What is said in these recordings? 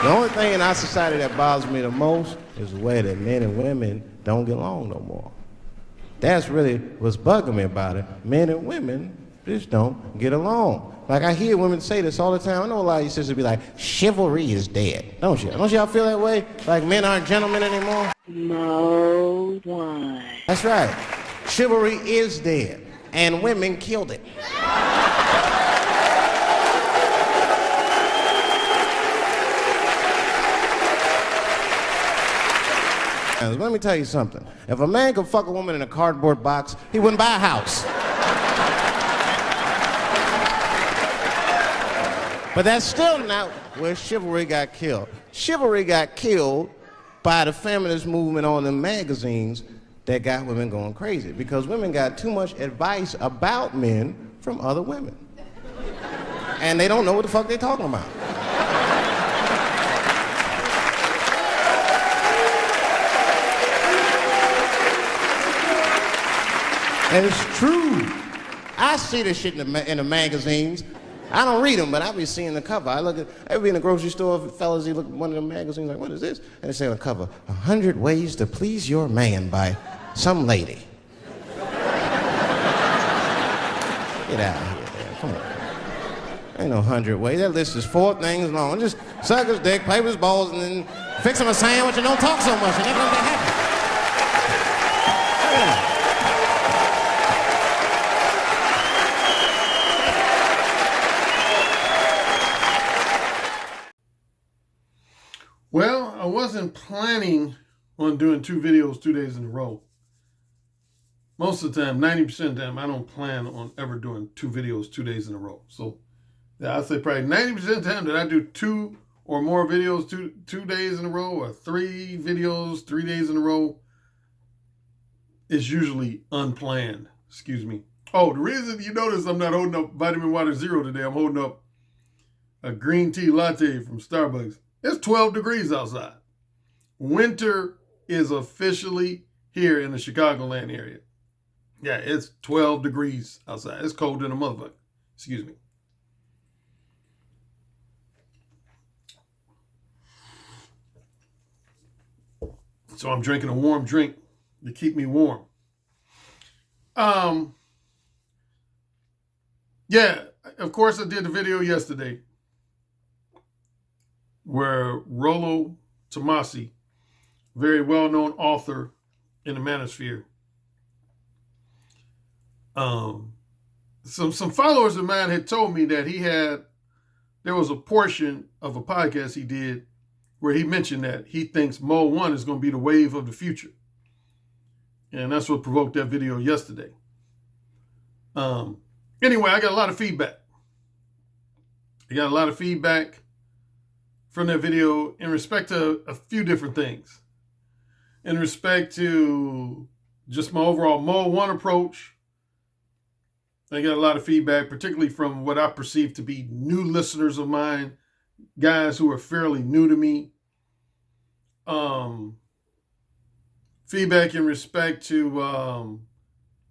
The only thing in our society that bothers me the most is the way that men and women don't get along no more. That's really what's bugging me about it. Men and women just don't get along. Like, I hear women say this all the time. I know a lot of you sisters be like, chivalry is dead. Don't you? Don't y'all feel that way? Like men aren't gentlemen anymore? Mo one. That's right. Chivalry is dead. And women killed it. Let me tell you something. If a man could fuck a woman in a cardboard box, he wouldn't buy a house. But that's still not where chivalry got killed. Chivalry got killed by the feminist movement on the magazines that got women going crazy, because women got too much advice about men from other women. And they don't know what the fuck they're talking about. And it's true. I see this shit in the magazines. I don't read them, but I be seeing the cover. I be in the grocery store, fellas, you look at one of the magazines, like, what is this? And they say on the cover, 100 Ways to Please Your Man by some lady. Get out of here, man. Come on. Ain't no 100 ways. That list is 4 things long. Just suck his dick, play with his balls, and then fix him a sandwich and don't talk so much, and they're gonna be happy. Yeah. Well, I wasn't planning on doing 2 videos 2 days in a row. Most of the time, 90% of the time, I don't plan on ever doing 2 videos 2 days in a row. So, yeah, I'd say probably 90% of the time that I do 2 or more videos 2 days in a row, or 3 videos 3 days in a row, is usually unplanned. Excuse me. Oh, the reason you notice I'm not holding up Vitamin Water Zero today, I'm holding up a green tea latte from Starbucks. It's 12 degrees outside. Winter is officially here in the Chicagoland area. Yeah, it's 12 degrees outside. It's cold in a motherfucker. Excuse me. So I'm drinking a warm drink to keep me warm. Yeah, of course I did the video yesterday where Rollo Tomassi, very well-known author in the manosphere, some followers of mine had told me that there was a portion of a podcast he did where he mentioned that he thinks Mo 1 is going to be the wave of the future. And that's what provoked that video yesterday. Anyway, I got a lot of feedback. From that video in respect to a few different things. In respect to just my overall Mo 1 approach, I got a lot of feedback, particularly from what I perceive to be new listeners of mine, guys who are fairly new to me. Feedback in respect to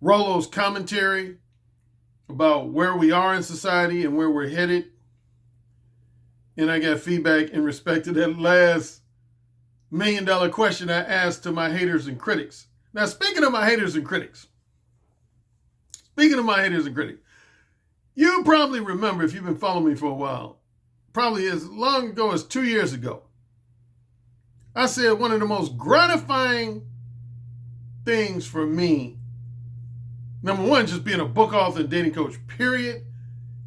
Rollo's commentary about where we are in society and where we're headed. And I got feedback in respect to that last $1 million question I asked to my haters and critics. Now, speaking of my haters and critics, you probably remember, if you've been following me for a while, probably as long ago as 2 years ago, I said one of the most gratifying things for me, number one, just being a book author and dating coach, period.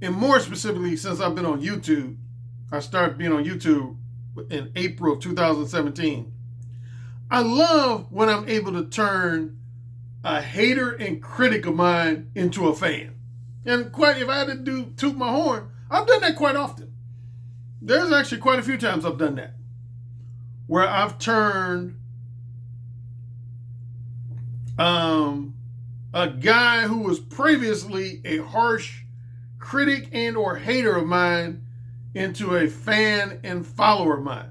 And more specifically, since I've been on YouTube, I started being on YouTube in April of 2017. I love when I'm able to turn a hater and critic of mine into a fan. And if I had to toot my horn, I've done that quite often. There's actually quite a few times I've done that, where I've turned a guy who was previously a harsh critic and or hater of mine into a fan and follower of mine.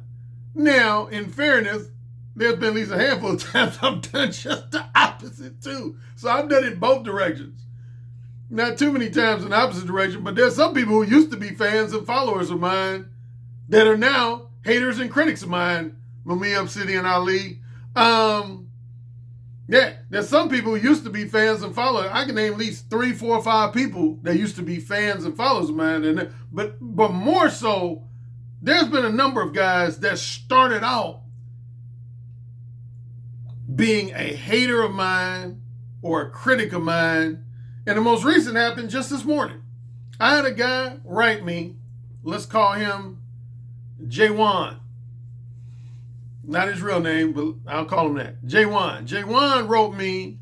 Now, in fairness, there's been at least a handful of times I've done just the opposite too. So I've done it both directions. Not too many times in the opposite direction, but there's some people who used to be fans and followers of mine that are now haters and critics of mine, Mumia, Obsidian, Ali. Yeah, there's some people who used to be fans and followers. I can name at least 3, 4, 5 people that used to be fans and followers of mine. But more so, there's been a number of guys that started out being a hater of mine or a critic of mine. And the most recent happened just this morning. I had a guy write me, let's call him J1. Not his real name, but I'll call him that. J1. J1 wrote me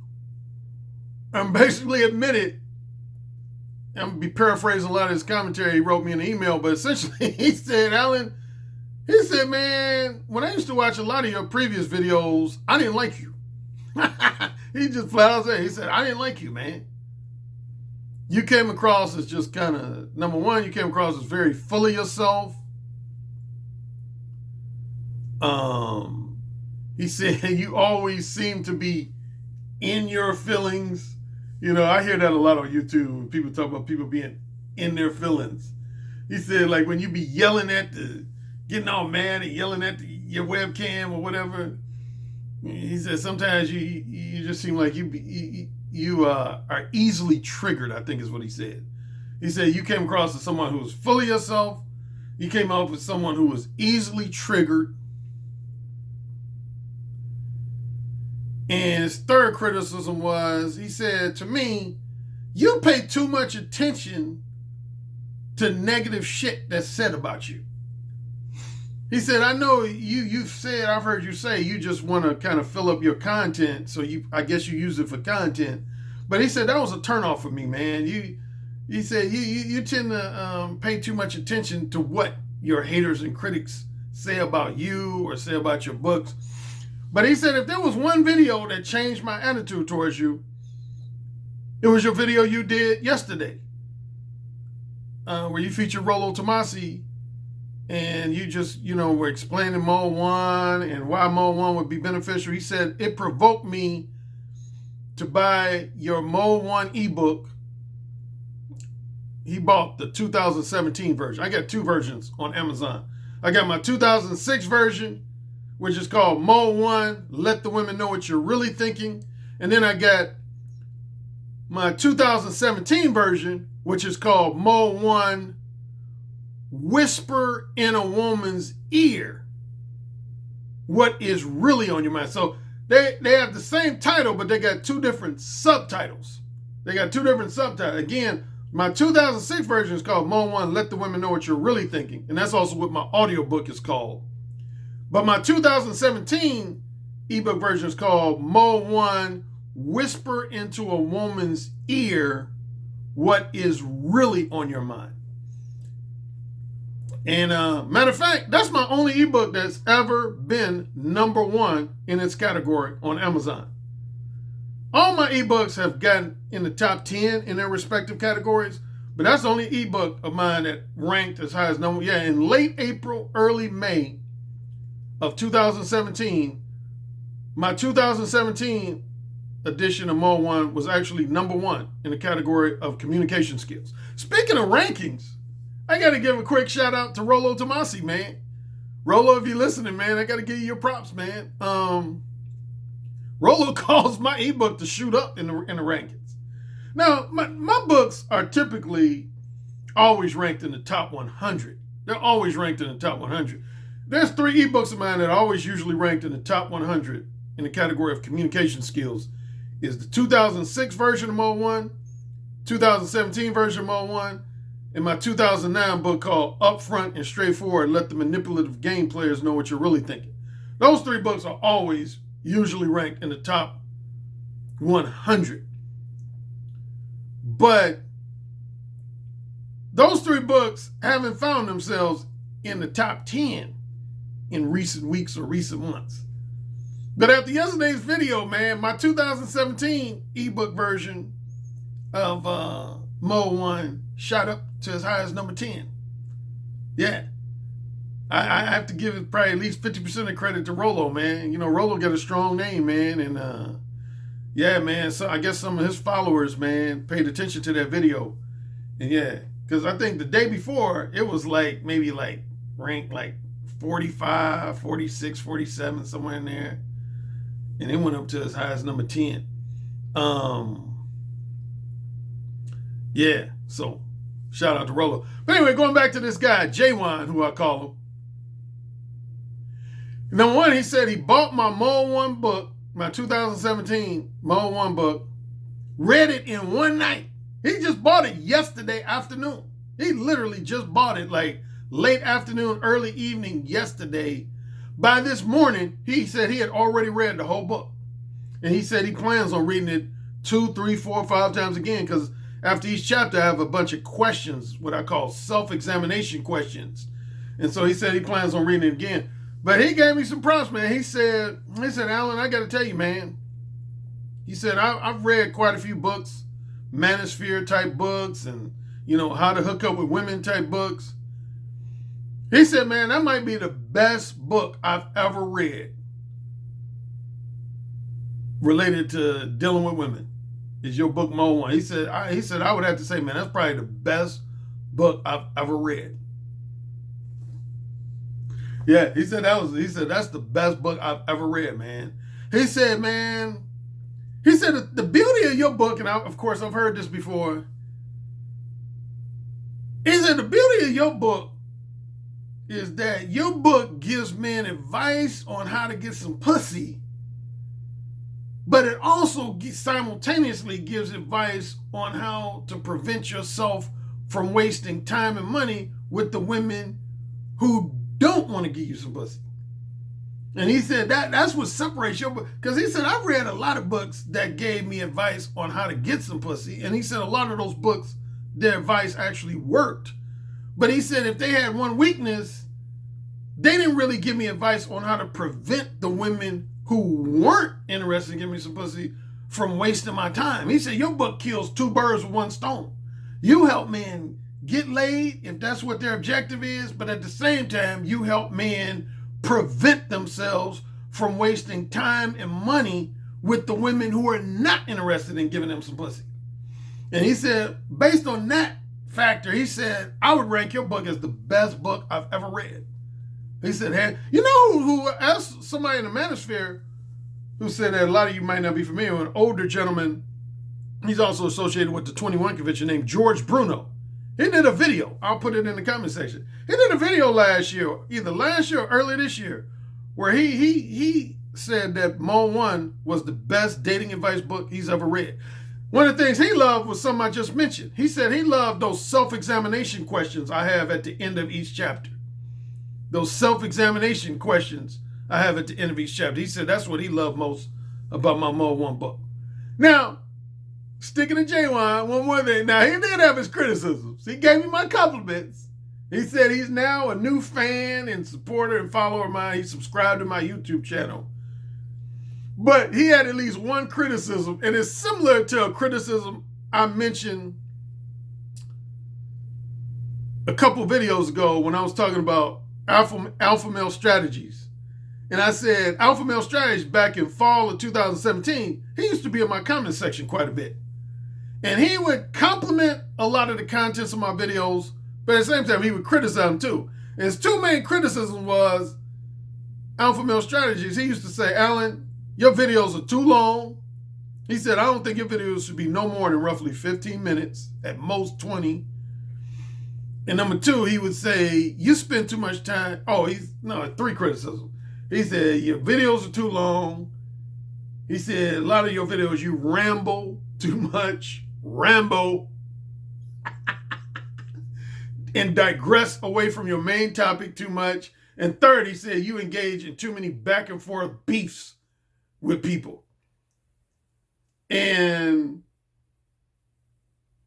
and basically admitted, I'm going to be paraphrasing a lot of his commentary. He wrote me an email, but essentially he said, Alan, he said, man, when I used to watch a lot of your previous videos, I didn't like you. He just flat out said, he said, I didn't like you, man. You came across as just kind of, number one, you came across as very full of yourself. He said, you always seem to be in your feelings. You know, I hear that a lot on YouTube when people talk about people being in their feelings. He said, like, when you be yelling at getting all mad and yelling at your webcam or whatever, he said, sometimes you just seem like you are easily triggered, I think is what he said. He said, you came across as someone who was full of yourself. You came up with someone who was easily triggered. And his third criticism was, he said, to me, you pay too much attention to negative shit that's said about you. He said, I know you've said, I've heard you say, you just want to kind of fill up your content. So I guess you use it for content. But he said, that was a turnoff for me, man. He said, you tend to pay too much attention to what your haters and critics say about you or say about your books. But he said, if there was one video that changed my attitude towards you, it was your video you did yesterday, where you featured Rollo Tomassi, and you just, were explaining Mode 1 and why Mode 1 would be beneficial. He said, it provoked me to buy your Mode 1 ebook. He bought the 2017 version. I got 2 versions on Amazon. I got my 2006 version, which is called Mode 1, Let the Women Know What You're Really Thinking. And then I got my 2017 version, which is called Mode 1, Whisper in a Woman's Ear What Is Really on Your Mind. So they have the same title, but they got 2 different subtitles. Again, my 2006 version is called Mode 1, Let the Women Know What You're Really Thinking. And that's also what my audiobook is called. But my 2017 ebook version is called Mode 1, Whisper into a Woman's Ear What Is Really on Your Mind. And matter of fact, that's my only ebook that's ever been #1 in its category on Amazon. All my ebooks have gotten in the top 10 in their respective categories, but that's the only ebook of mine that ranked as high as number. Yeah, in late April, early May of 2017, my 2017 edition of Mode 1 was actually #1 in the category of communication skills. Speaking of rankings, I got to give a quick shout out to Rollo Tomassi, man. Rollo, if you're listening, man, I got to give you your props, man. Rollo caused my ebook to shoot up in the rankings. Now, my books are typically always ranked in the top 100. They're always ranked in the top 100. There's 3 ebooks of mine that are always usually ranked in the top 100 in the category of communication skills. Is the 2006 version of Mode 1, 2017 version of Mode 1, and my 2009 book called Upfront and Straightforward, Let the Manipulative Game Players Know What You're Really Thinking. Those 3 books are always usually ranked in the top 100. But those 3 books haven't found themselves in the top 10 in recent weeks or recent months. But after yesterday's video, man, my 2017 ebook version of Mode 1 shot up to as high as number 10. Yeah. I have to give it probably at least 50% of credit to Rollo, man. Rollo got a strong name, man. And yeah, man, so I guess some of his followers, man, paid attention to that video. And yeah, because I think the day before, it was maybe ranked 45, 46, 47, somewhere in there. And it went up to as high as number 10. Yeah, so shout out to Rollo. But anyway, going back to this guy, J1, who I call him. Number one, he said he bought my Mole 1 book, my 2017 Mole 1 book, read it in one night. He just bought it yesterday afternoon. He literally just bought it like late afternoon, early evening yesterday. By this morning, he said he had already read the whole book. And he said he plans on reading it 2, 3, 4, 5 times again, because after each chapter, I have a bunch of questions, what I call self-examination questions. And so he said he plans on reading it again. But he gave me some props, man. He said, Alan, I got to tell you, man. He said, I've read quite a few books, manosphere type books, and, how to hook up with women type books. He said, man, that might be the best book I've ever read related to dealing with women. Is your book Mole 1? He said, I would have to say, man, that's probably the best book I've ever read. Yeah, he said that's the best book I've ever read, man. He said, the beauty of your book, and of course I've heard this before. He said the beauty of your book is that your book gives men advice on how to get some pussy, but it also simultaneously gives advice on how to prevent yourself from wasting time and money with the women who don't want to give you some pussy. And he said that's what separates your book. Because he said, I've read a lot of books that gave me advice on how to get some pussy. And he said a lot of those books, their advice actually worked. But he said if they had one weakness, they didn't really give me advice on how to prevent the women who weren't interested in giving me some pussy from wasting my time. He said, your book kills 2 birds with 1 stone. You help men get laid if that's what their objective is, but at the same time, you help men prevent themselves from wasting time and money with the women who are not interested in giving them some pussy. And he said, based on that factor, he said, I would rank your book as the best book I've ever read. He said, hey, who asked somebody in the manosphere who said that a lot of you might not be familiar with, an older gentleman, he's also associated with the 21 convention, named George Bruno. He did a video. I'll put it in the comment section. He did a video last year, either last year or early this year, where he said that Mole 1 was the best dating advice book he's ever read. One of the things he loved was something I just mentioned. He said he loved those self-examination questions I have at the end of each chapter. Those self-examination questions I have at the end of each chapter. He said that's what he loved most about my Mole 1 book. Now, sticking to J1, one more thing. Now, he did have his criticisms. He gave me my compliments. He said he's now a new fan and supporter and follower of mine. He subscribed to my YouTube channel. But he had at least one criticism, and it's similar to a criticism I mentioned a couple videos ago when I was talking about alpha male strategies. And I said, alpha male strategies back in fall of 2017, he used to be in my comment section quite a bit. And he would compliment a lot of the contents of my videos, but at the same time, he would criticize them too. And his 2 main criticisms was alpha male strategies. He used to say, Alan, your videos are too long. He said, I don't think your videos should be no more than roughly 15 minutes, at most 20. And number 2, he would say, you spend too much time. 3 criticisms. He said, your videos are too long. He said, a lot of your videos, you ramble too much. Rambo. And digress away from your main topic too much. And 3rd, he said, you engage in too many back and forth beefs with people. And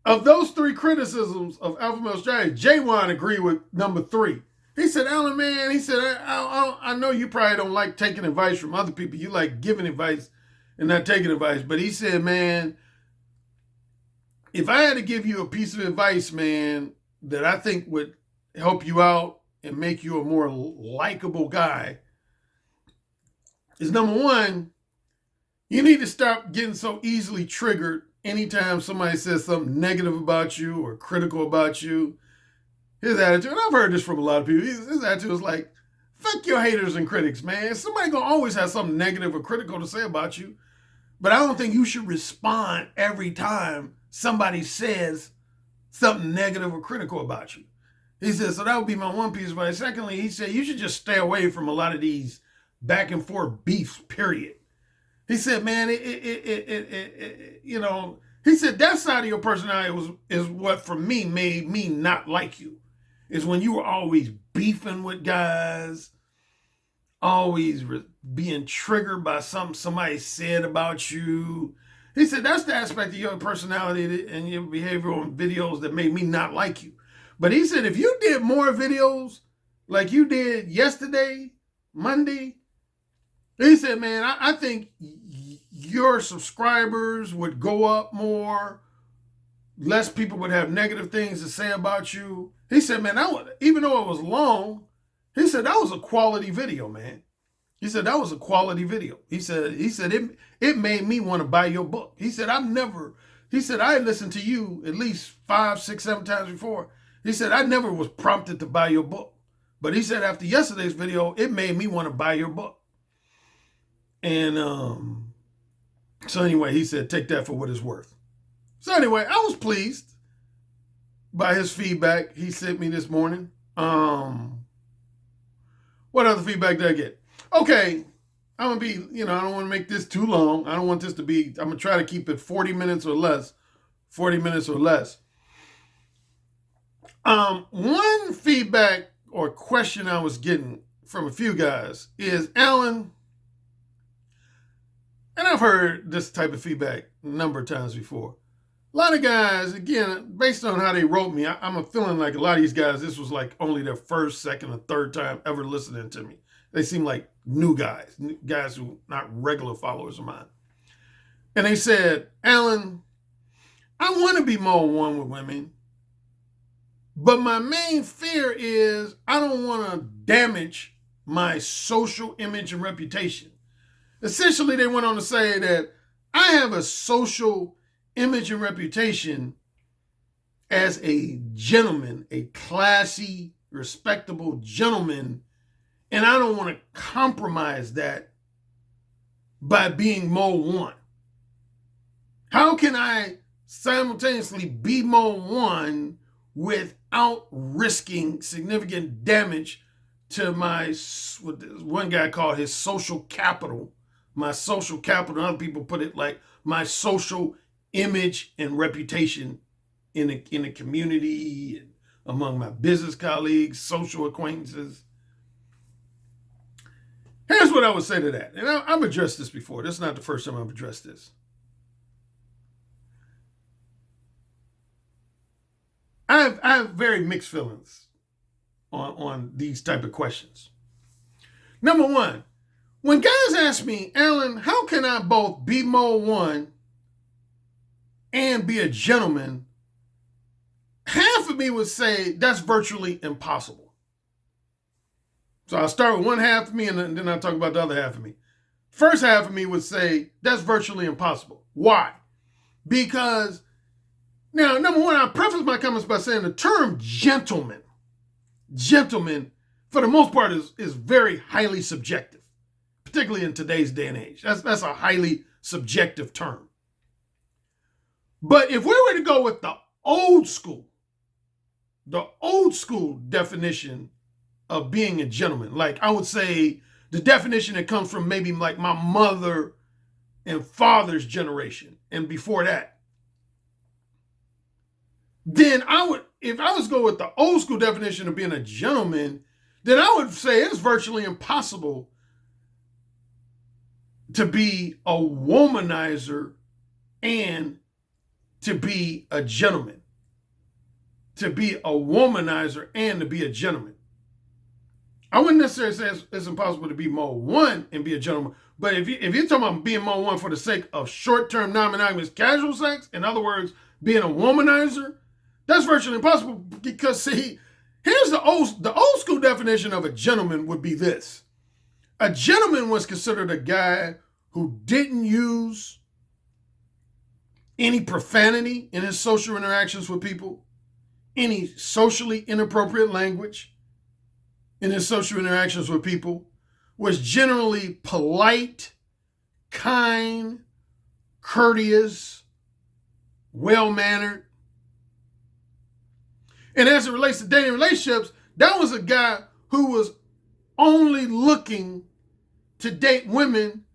of those 3 criticisms of alpha male strategy, J1 agreed with number 3. He said, Alan, man, he said, I know you probably don't like taking advice from other people. You like giving advice and not taking advice. But he said, man, if I had to give you a piece of advice, man, that I think would help you out and make you a more likable guy, is number 1, you need to stop getting so easily triggered anytime somebody says something negative about you or critical about you. His attitude, and I've heard this from a lot of people, his attitude is like, Fuck your haters and critics, man. Somebody gonna always have something negative or critical to say about you. But I don't think you should respond every time somebody says something negative or critical about you. He said, so that would be my one piece of advice. Secondly, he said, you should just stay away from a lot of these back and forth beefs, period. He said, man, he said, that side of your personality is what, for me, made me not like you. Is when you were always beefing with guys, always being triggered by something somebody said about you. He said, that's the aspect of your personality and your behavior on videos that made me not like you. But he said, if you did more videos like you did yesterday, Monday, he said, man, I think your subscribers would go up more. Less people would have negative things to say about you. He said, man, even though it was long, he said, that was a quality video, man. He said, that was a quality video. He said it made me want to buy your book. He said, I listened to you at least 5, 6, 7 times before. He said, I never was prompted to buy your book. But he said, after yesterday's video, it made me want to buy your book. And so anyway, he said, take that for what it's worth. So anyway, I was pleased by his feedback he sent me this morning. What other feedback did I get? Okay, I'm going to be, I don't want to make this too long. I don't want this to be, I'm going to try to keep it 40 minutes or less. 40 minutes or less. One feedback or question I was getting from a few guys is, Alan, and I've heard this type of feedback a number of times before. A lot of guys, again, based on how they wrote me, I'm feeling like a lot of these guys, this was like only their first, second, or third time ever listening to me. They seem like new guys who not regular followers of mine. And they said, Alan, I want to be more one with women, but my main fear is I don't want to damage my social image and reputation. Essentially, they went on to say that I have a social image and reputation as a gentleman, a classy, respectable gentleman, and I don't want to compromise that by being more one. How can I simultaneously be more one without risking significant damage to my, what one guy called his social capital, my social capital, other people put it like my social image and reputation in the community and among my business colleagues, social acquaintances. Here's what I would say to that. And I've addressed this before. This is not the first time I've addressed this. I have very mixed feelings on these type of questions. Number one, when guys ask me, Alan, how can I both be more one and be a gentleman? Half of me would say that's virtually impossible. So I'll start with one half of me and then I'll talk about the other half of me. First half of me would say that's virtually impossible. Why? Because, now, number one, I'll preface my comments by saying the term gentleman, for the most part, is very highly subjective, particularly in today's day and age. That's a highly subjective term. But if we were to go with the old school definition of being a gentleman, like I would say the definition that comes from maybe like my mother and father's generation and before that, then if I was to go with the old school definition of being a gentleman, then I would say it's virtually impossible to be a womanizer and to be a gentleman. To be a womanizer and to be a gentleman. I wouldn't necessarily say it's impossible to be more one and be a gentleman, but if you're talking about being more one for the sake of short-term non-monogamous casual sex, in other words, being a womanizer, that's virtually impossible because, see, here's the old school definition of a gentleman would be this. A gentleman was considered a guy who didn't use any profanity in his social interactions with people, any socially inappropriate language, in his social interactions with people was generally polite, kind, courteous, well-mannered. And as it relates to dating relationships, that was a guy who was only looking to date women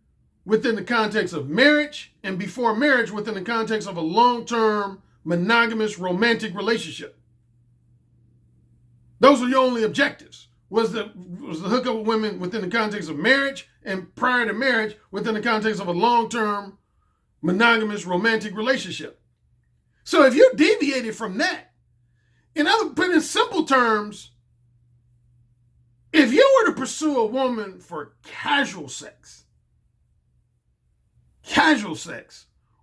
within the context of marriage, and before marriage within the context of a long-term monogamous romantic relationship. Those were your only objectives. Was the hookup with women within the context of marriage, and prior to marriage within the context of a long-term monogamous romantic relationship. So if you deviated from that, but in simple terms, if you were to pursue a woman for casual sex,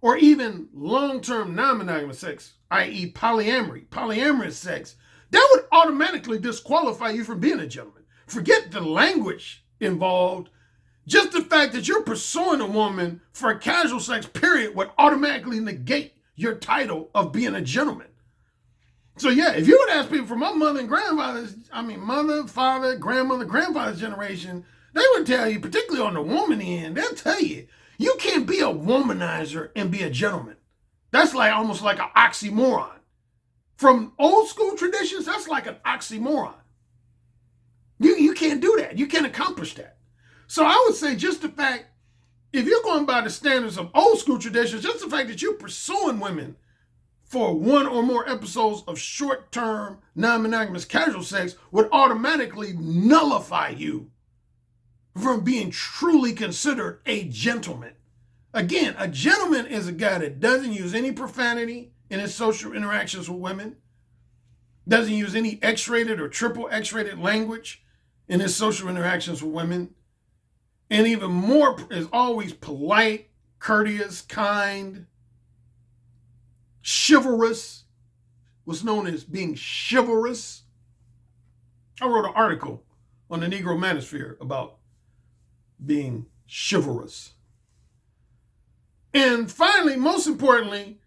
or even long-term non-monogamous sex, i.e. polyamorous sex, that would automatically disqualify you from being a gentleman. Forget the language involved. Just the fact that you're pursuing a woman for casual sex, period, would automatically negate your title of being a gentleman. So yeah, if you would ask people from my mother and grandfather's, mother, father, grandmother, grandfather's generation, they would tell you, particularly on the woman end, they'll tell you, you can't be a womanizer and be a gentleman. That's like almost like an oxymoron. From old school traditions, that's like an oxymoron. You can't do that. You can't accomplish that. So I would say just the fact, if you're going by the standards of old school traditions, just the fact that you're pursuing women for one or more episodes of short-term, non-monogamous casual sex would automatically nullify you from being truly considered a gentleman. Again, a gentleman is a guy that doesn't use any profanity in his social interactions with women, doesn't use any X-rated or triple X-rated language in his social interactions with women, and even more is always polite, courteous, kind, chivalrous, what's known as being chivalrous. I wrote an article on the Negro Manosphere about being chivalrous. And finally, most importantly,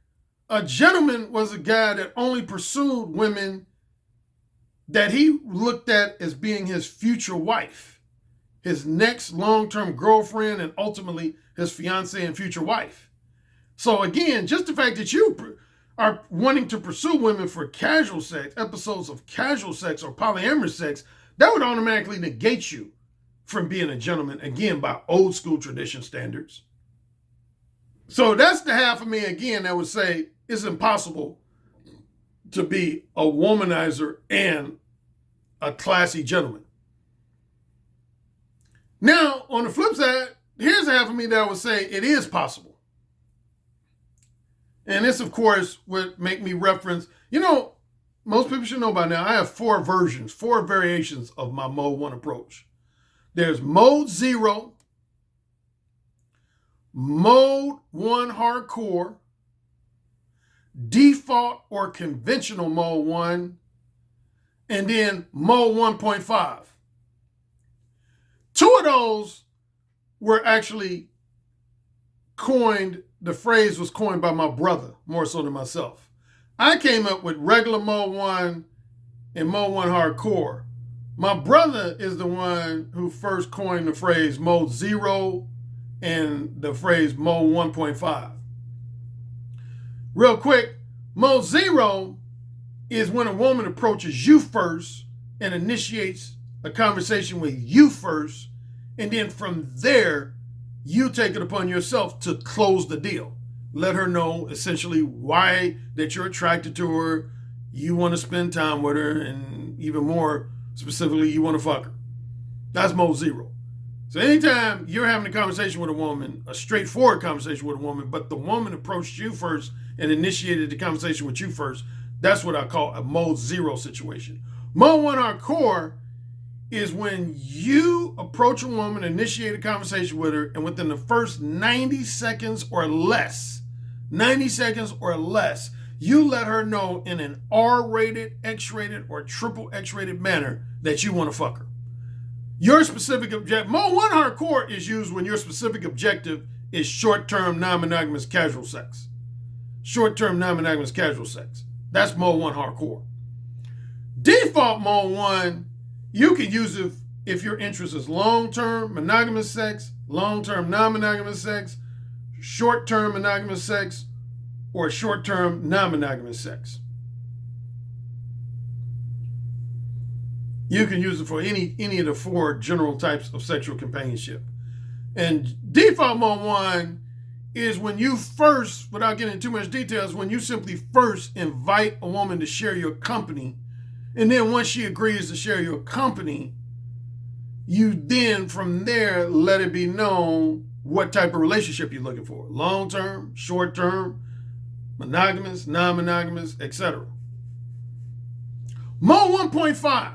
a gentleman was a guy that only pursued women that he looked at as being his future wife, his next long-term girlfriend, and ultimately his fiancée and future wife. So again, just the fact that you are wanting to pursue women for casual sex, episodes of casual sex or polyamorous sex, that would automatically negate you from being a gentleman, again, by old school tradition standards. So that's the half of me, again, that would say it's impossible to be a womanizer and a classy gentleman. Now, on the flip side, here's half of me that would say it is possible. And this, of course, would make me reference, most people should know by now, I have 4 variations of my Mode 1 approach. There's Mode 0, Mode 1 Hardcore, Default or Conventional Mode 1, and then Mode 1.5. 2 of those were actually the phrase was coined by my brother, more so than myself. I came up with regular Mode 1 and Mode 1 Hardcore. My brother is the one who first coined the phrase Mode 0 and the phrase Mode 1.5. Real quick, Mode 0 is when a woman approaches you first and initiates a conversation with you first, and then from there, you take it upon yourself to close the deal. Let her know essentially why that you're attracted to her, you want to spend time with her, and even more specifically, you want to fuck her. That's Mode 0. So anytime you're having a conversation with a woman, a straightforward conversation with a woman, but the woman approached you first and initiated the conversation with you first, that's what I call a Mode 0 situation. Mode 1 Hardcore is when you approach a woman, initiate a conversation with her, and within the first 90 seconds or less, you let her know in an R-rated, X-rated, or triple X-rated manner that you want to fuck her. Your specific objective, Mode 1 Hardcore is used when your specific objective is short-term, non-monogamous casual sex. Short-term, non-monogamous casual sex. That's Mode 1 Hardcore. Default Mode 1, You can use it if your interest is long-term monogamous sex, long-term non-monogamous sex, short-term monogamous sex, or short-term non-monogamous sex. You can use it for any of the 4 general types of sexual companionship. And default mode 1 is when you first, without getting into too much details, when you simply first invite a woman to share your company, and then once she agrees to share your company, you then from there let it be known what type of relationship you're looking for. Long-term, short-term, monogamous, non-monogamous, etc. Mode 1.5.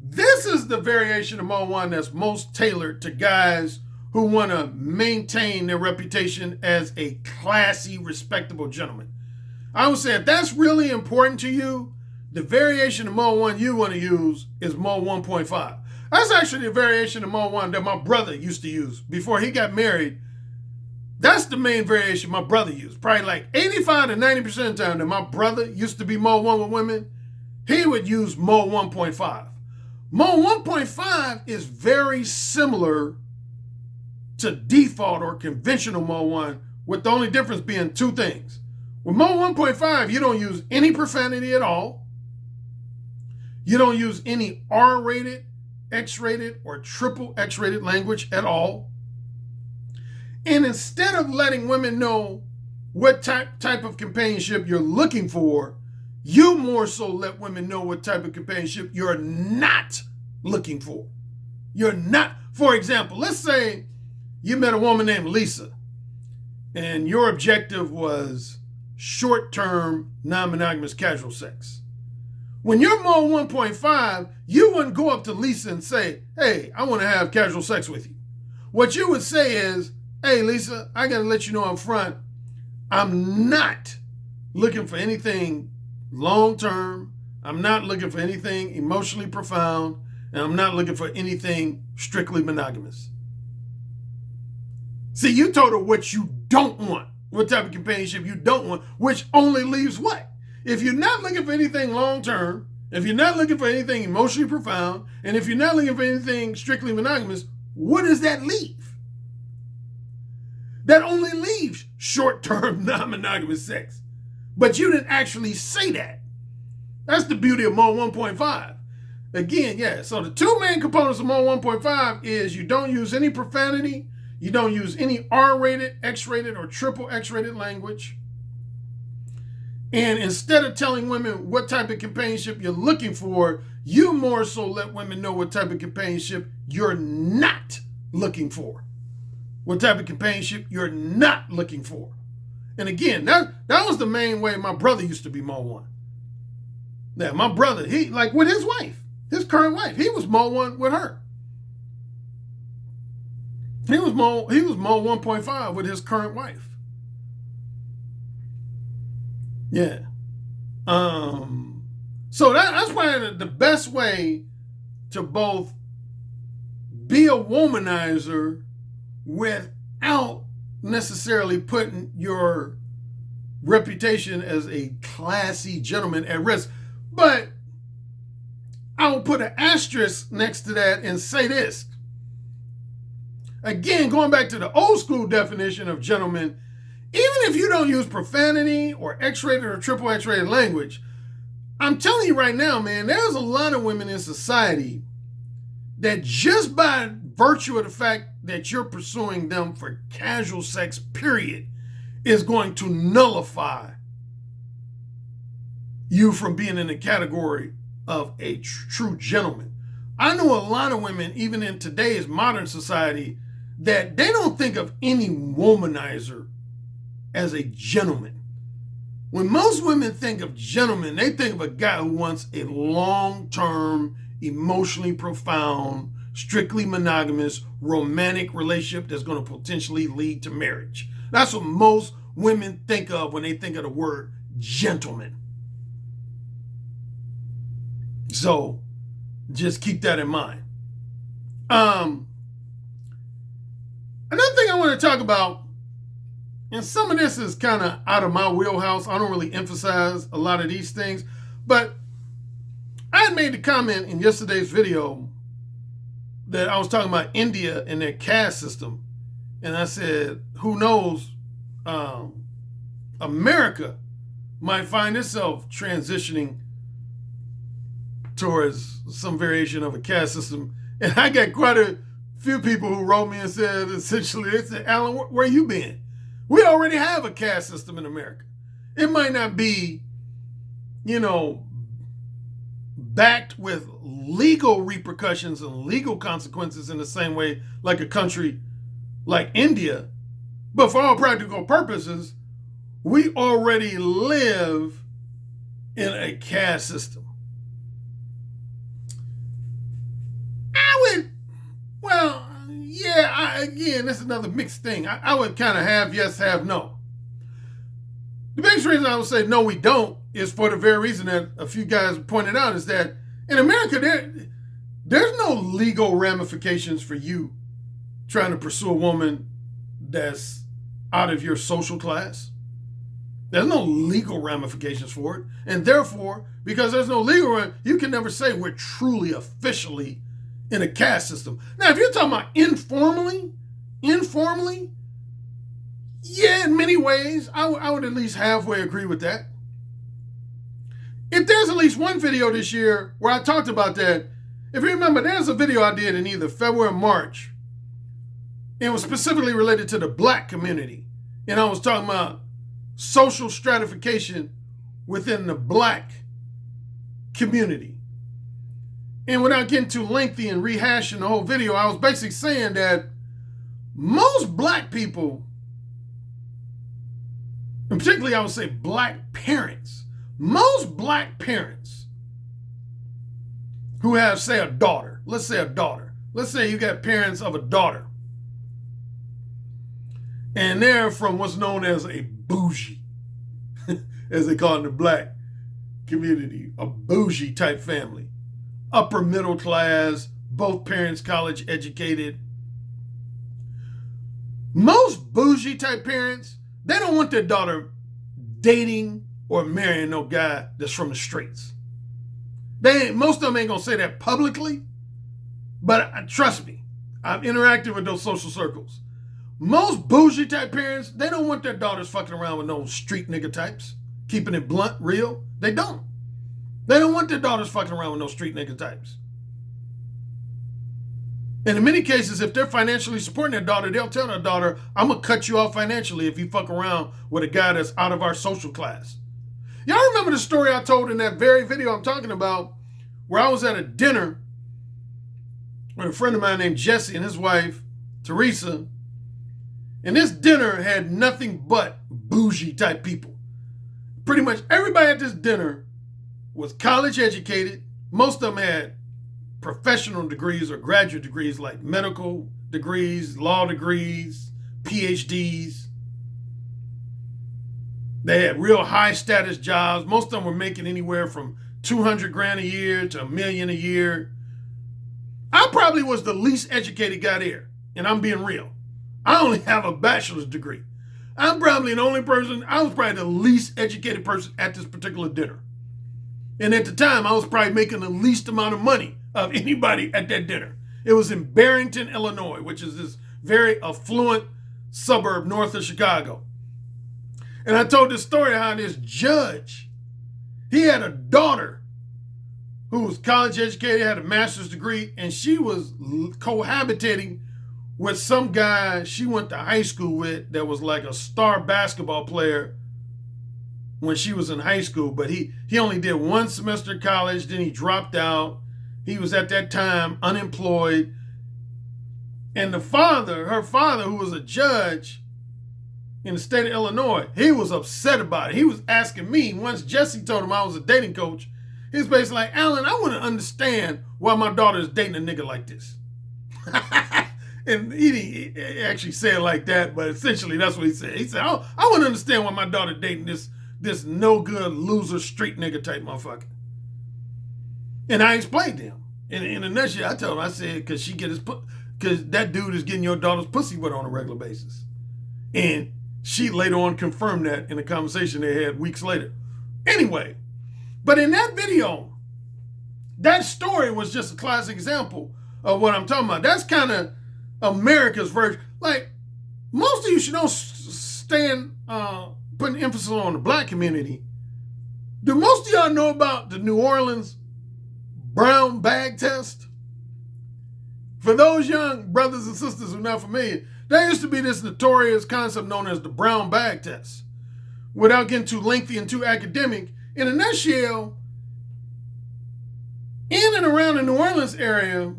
This is the variation of Mode 1 that's most tailored to guys who want to maintain their reputation as a classy, respectable gentleman. I would say if that's really important to you, the variation of Mode 1 you want to use is Mode 1.5. That's actually a variation of Mode 1 that my brother used to use before he got married. That's the main variation my brother used. Probably like 85 to 90% of the time that my brother used to be Mode 1 with women, he would use Mode 1.5. Mode 1.5 is very similar to default or conventional Mode 1, with the only difference being 2 things. With Mode 1.5, you don't use any profanity at all. You don't use any R-rated, X-rated, or triple X-rated language at all. And instead of letting women know what type of companionship you're looking for, you more so let women know what type of companionship you're not looking for. You're not, for example, let's say you met a woman named Lisa and your objective was short-term, non-monogamous casual sex. When you're Mode 1.5, you wouldn't go up to Lisa and say, hey, I want to have casual sex with you. What you would say is, hey, Lisa, I got to let you know up front, I'm not looking for anything long-term. I'm not looking for anything emotionally profound. And I'm not looking for anything strictly monogamous. See, you told her what you don't want, what type of companionship you don't want, which only leaves what? If you're not looking for anything long-term, if you're not looking for anything emotionally profound, and if you're not looking for anything strictly monogamous, what does that leave? That only leaves short-term non-monogamous sex. But you didn't actually say that. That's the beauty of Mode 1.5. Again, yeah, so the 2 main components of Mode 1.5 is you don't use any profanity, you don't use any R-rated, X-rated, or triple X-rated language. And instead of telling women what type of companionship you're looking for, you more so let women know what type of companionship you're not looking for. What type of companionship you're not looking for. And again, that was the main way my brother used to be Mode 1. Now, my brother, he, like with his wife, his current wife, he was Mode 1 with her. He was Mode 1.5 with his current wife. Yeah. So that's probably the best way to both be a womanizer without necessarily putting your reputation as a classy gentleman at risk. But I will put an asterisk next to that and say this. Again, going back to the old school definition of gentleman, even if you don't use profanity or X-rated or triple X-rated language, I'm telling you right now, man, there's a lot of women in society that just by virtue of the fact that you're pursuing them for casual sex, period, is going to nullify you from being in the category of a true gentleman. I know a lot of women, even in today's modern society, that they don't think of any womanizer as a gentleman. When most women think of gentleman, they think of a guy who wants a long-term, emotionally profound, strictly monogamous, romantic relationship that's going to potentially lead to marriage. That's what most women think of when they think of the word gentleman. So just keep that in mind. Another thing I want to talk about, and some of this is kind of out of my wheelhouse. I don't really emphasize a lot of these things, but I I had made the comment in yesterday's video that I was talking about India and their caste system. And I said, who knows, America might find itself transitioning towards some variation of a caste system. And I got quite a few people who wrote me and said, essentially, they said, Alan, where you been? We already have a caste system in America. It might not be, backed with legal repercussions and legal consequences in the same way like a country like India. But for all practical purposes, we already live in a caste system. Again, that's another mixed thing. I would kind of have yes, have no. The biggest reason I would say no, we don't, is for the very reason that a few guys pointed out, is that in America, there's no legal ramifications for you trying to pursue a woman that's out of your social class. There's no legal ramifications for it. And therefore, because there's no legal, you can never say we're truly officially in a caste system. Now, if you're talking about informally, yeah, in many ways, I would at least halfway agree with that. If there's at least one video this year where I talked about that, if you remember, there's a video I did in either February or March. It was specifically related to the black community. And I was talking about social stratification within the black community. And without getting too lengthy and rehashing the whole video, I was basically saying that most black people, and particularly I would say black parents, most black parents who have, say, a daughter, let's say you got parents of a daughter, and they're from what's known as a bougie, as they call it in the black community, a bougie type family. Upper middle class, both parents college educated. Most bougie type parents, they don't want their daughter dating or marrying no guy that's from the streets. Most of them ain't gonna say that publicly, but trust me, I've interacted with those social circles. Most bougie type parents, they don't want their daughters fucking around with no street nigga types. Keeping it blunt, real, they don't. They don't want their daughters fucking around with no street nigga types. And in many cases, if they're financially supporting their daughter, they'll tell their daughter, I'm going to cut you off financially if you fuck around with a guy that's out of our social class. Y'all remember the story I told in that very video I'm talking about, where I was at a dinner with a friend of mine named Jesse and his wife, Teresa. And this dinner had nothing but bougie type people. Pretty much everybody at this dinner was college educated. Most of them had professional degrees or graduate degrees, like medical degrees, law degrees, PhDs. They had real high status jobs. Most of them were making anywhere from 200 grand a year to $1 million a year. I probably was the least educated guy there, and I'm being real. I only have a bachelor's degree. I'm probably the only person, I was probably the least educated person at this particular dinner. And at the time, I was probably making the least amount of money of anybody at that dinner. It was in Barrington, Illinois, which is this very affluent suburb north of Chicago. And I told this story how this judge, he had a daughter who was college educated, had a master's degree, and she was cohabitating with some guy she went to high school with that was like a star basketball player when she was in high school, but he only did one semester of college, then he dropped out. He was at that time unemployed. And her father, who was a judge in the state of Illinois, he was upset about it. He was asking me, once Jesse told him I was a dating coach, he was basically like, Alan, I want to understand why my daughter is dating a nigga like this. And he didn't actually say it like that, but essentially that's what he said. He said, I want to understand why my daughter dating this no good loser street nigga type motherfucker. And I explained to him. In a nutshell, I told him, I said, because that dude is getting your daughter's pussy wet on a regular basis. And she later on confirmed that in a conversation they had weeks later. Anyway, but in that video, That story was just a classic example of what I'm talking about. That's kind of America's version. Like, most of you should don't stand putting emphasis on the black community. Do most of y'all know about the New Orleans brown bag test? For those young brothers and sisters who are not familiar, there used to be this notorious concept known as the brown bag test. Without getting too lengthy and too academic, in a nutshell, in and around the New Orleans area,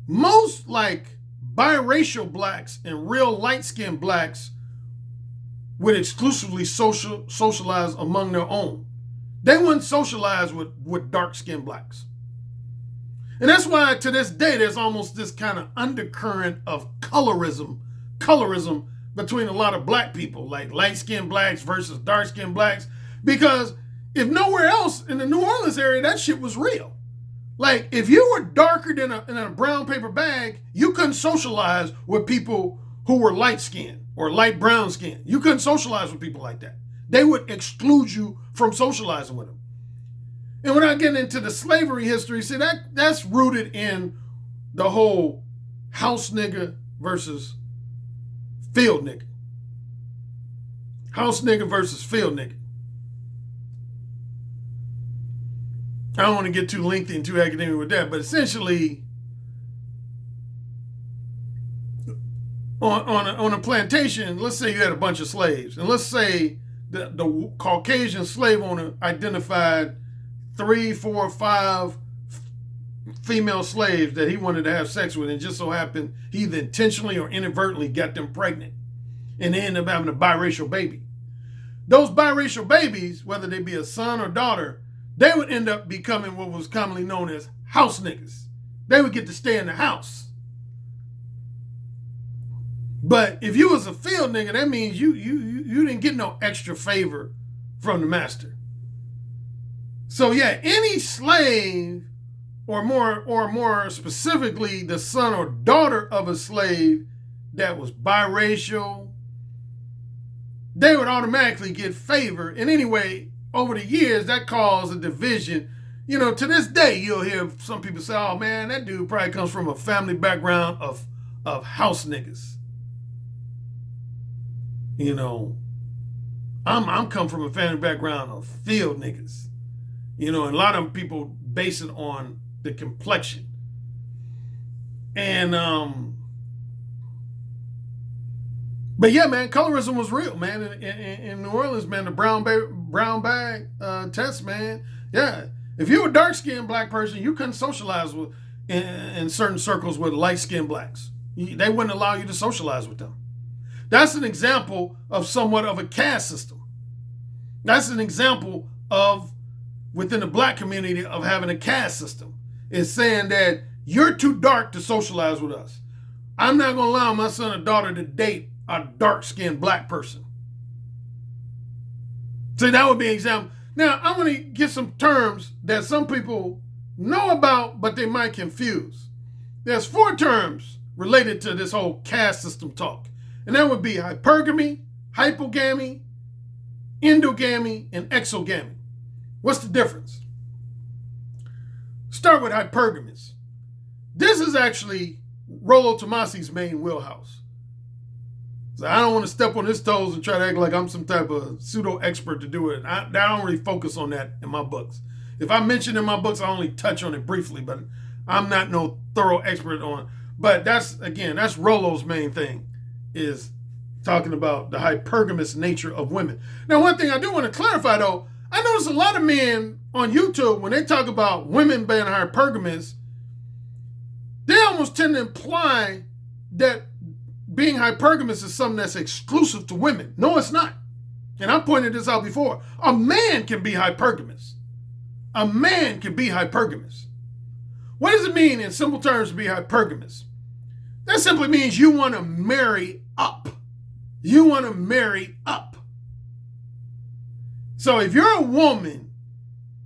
most like biracial blacks and real light-skinned blacks would exclusively socialize among their own. They wouldn't socialize with dark-skinned blacks. And that's why to this day, there's almost this kind of undercurrent of colorism between a lot of black people, like light-skinned blacks versus dark-skinned blacks. Because if nowhere else in the New Orleans area, that shit was real. Like, if you were darker than a brown paper bag, you couldn't socialize with people who were light-skinned or light brown skinned. You couldn't socialize with people like that. They would exclude you from socializing with them. And without getting into the slavery history, see, that's rooted in the whole house nigga versus field nigga. House nigga versus field nigga. I don't want to get too lengthy and too academic with that, but essentially, on a plantation, let's say you had a bunch of slaves, and let's say the Caucasian slave owner identified 3, 4, 5 female slaves that he wanted to have sex with, and just so happened he either intentionally or inadvertently got them pregnant, and they ended up having a biracial baby. Those biracial babies, whether they be a son or daughter, they would end up becoming what was commonly known as house niggas. They would get to stay in the house. But if you was a field nigga, that means you didn't get no extra favor from the master. So yeah, any slave, or more specifically, the son or daughter of a slave that was biracial, they would automatically get favor. And anyway, over the years, that caused a division. You know, to this day, you'll hear some people say, oh man, that dude probably comes from a family background of house niggas. You know, I'm come from a family background of field niggas. You know, and a lot of people base it on the complexion. And, but yeah, man, colorism was real, man. In New Orleans, man, the brown bag test, man. Yeah, if you were a dark-skinned black person, you couldn't socialize with in certain circles with light-skinned blacks. They wouldn't allow you to socialize with them. That's an example of somewhat of a caste system. That's an example of, within the black community, of having a caste system. It's saying that you're too dark to socialize with us. I'm not going to allow my son or daughter to date a dark-skinned black person. So that would be an example. Now, I'm going to get some terms that some people know about, but they might confuse. There's 4 terms related to this whole caste system talk. And that would be hypergamy, hypogamy, endogamy, and exogamy. What's the difference? Start with hypergamous. This is actually Rollo Tomassi's main wheelhouse. So I don't want to step on his toes and try to act like I'm some type of pseudo-expert to do it. I don't really focus on that in my books. If I mention in my books, I only touch on it briefly, but I'm not no thorough expert on it. But that's Rollo's main thing, is talking about the hypergamous nature of women. Now, one thing I do want to clarify, though, I notice a lot of men on YouTube, when they talk about women being hypergamous, they almost tend to imply that being hypergamous is something that's exclusive to women. No, it's not. And I pointed this out before. A man can be hypergamous. A man can be hypergamous. What does it mean in simple terms to be hypergamous? That simply means you want to marry up. You want to marry up. So if you're a woman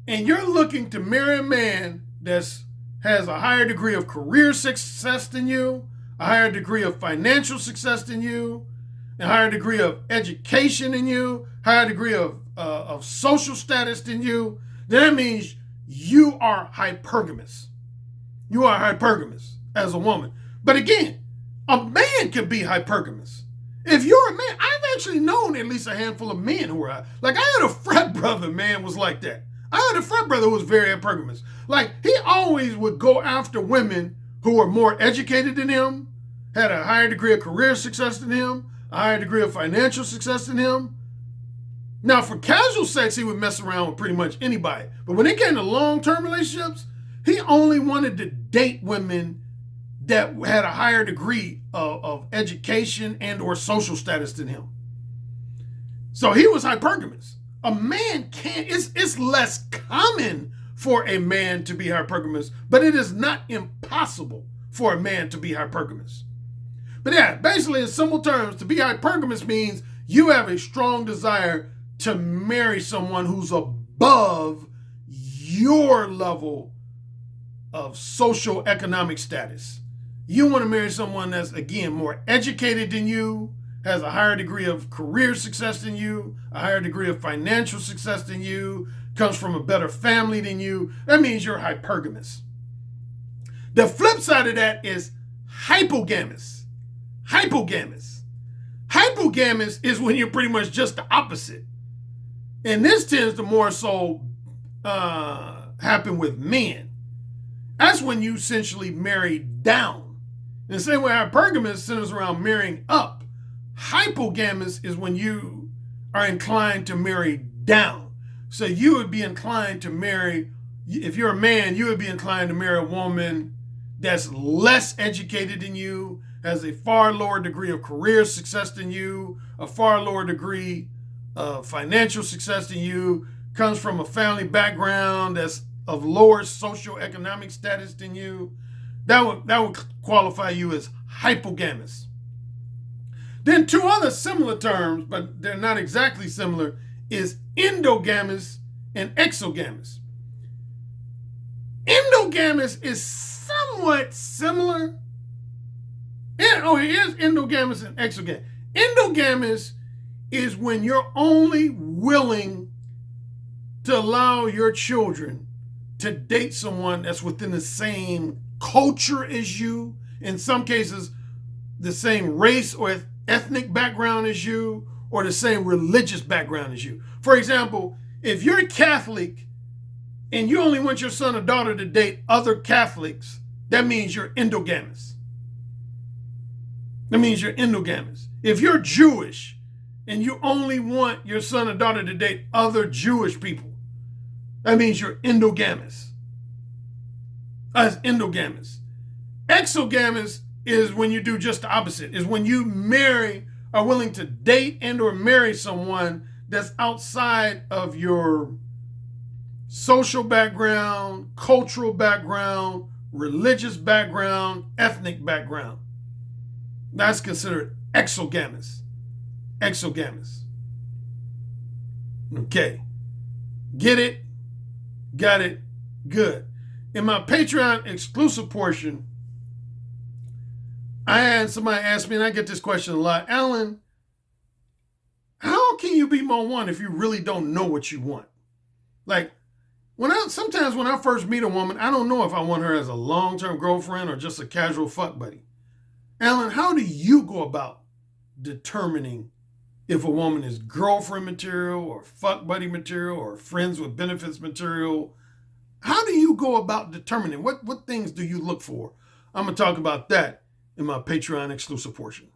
and you're looking to marry a man that has a higher degree of career success than you, a higher degree of financial success than you, a higher degree of education than you, higher degree of social status than you, then that means you are hypergamous. You are hypergamous as a woman. But again, a man could be hypergamous. If you're a man, I've actually known at least a handful of men who are, like, I had a frat brother, man, was like that. I had a frat brother who was very hypergamous. Like, he always would go after women who were more educated than him, had a higher degree of career success than him, a higher degree of financial success than him. Now, for casual sex, he would mess around with pretty much anybody. But when it came to long-term relationships, he only wanted to date women that had a higher degree of education and or social status than him. So he was hypergamous. A man can't, it's less common for a man to be hypergamous, but it is not impossible for a man to be hypergamous. But yeah, basically in simple terms, to be hypergamous means you have a strong desire to marry someone who's above your level of social economic status. You want to marry someone that's, again, more educated than you, has a higher degree of career success than you, a higher degree of financial success than you, comes from a better family than you. That means you're hypergamous. The flip side of that is hypogamous. Hypogamous. Hypogamous is when you're pretty much just the opposite. And this tends to more so happen with men. That's when you essentially marry down. In the same way hypergamous centers around marrying up. Hypogamous is when you are inclined to marry down. So you would be inclined to marry, if you're a man, you would be inclined to marry a woman that's less educated than you, has a far lower degree of career success than you, a far lower degree of financial success than you, comes from a family background that's of lower socioeconomic status than you. That would qualify you as hypogamous. Then two other similar terms, but they're not exactly similar, is endogamous and exogamous. Endogamous is somewhat similar. Here's endogamous and exogamous. Endogamous is when you're only willing to allow your children to date someone that's within the same culture as you, in some cases, the same race or ethnic background as you, or the same religious background as you. For example, if you're Catholic and you only want your son or daughter to date other Catholics, that means you're endogamous. That means you're endogamous. If you're Jewish and you only want your son or daughter to date other Jewish people, that means you're endogamous. That's endogamous. Exogamous is when you do just the opposite, is when you are willing to date and or marry someone that's outside of your social background, cultural background, religious background, ethnic background. That's considered exogamous. Exogamous. Okay. Get it? Got it? Good. In my Patreon exclusive portion, I had somebody ask me, and I get this question a lot, Alan, how can you be more one if you really don't know what you want? Like, sometimes when I first meet a woman, I don't know if I want her as a long-term girlfriend or just a casual fuck buddy. Alan, how do you go about determining if a woman is girlfriend material or fuck buddy material or friends with benefits material? How do you go about determining? What things do you look for? I'm going to talk about that in my Patreon exclusive portion.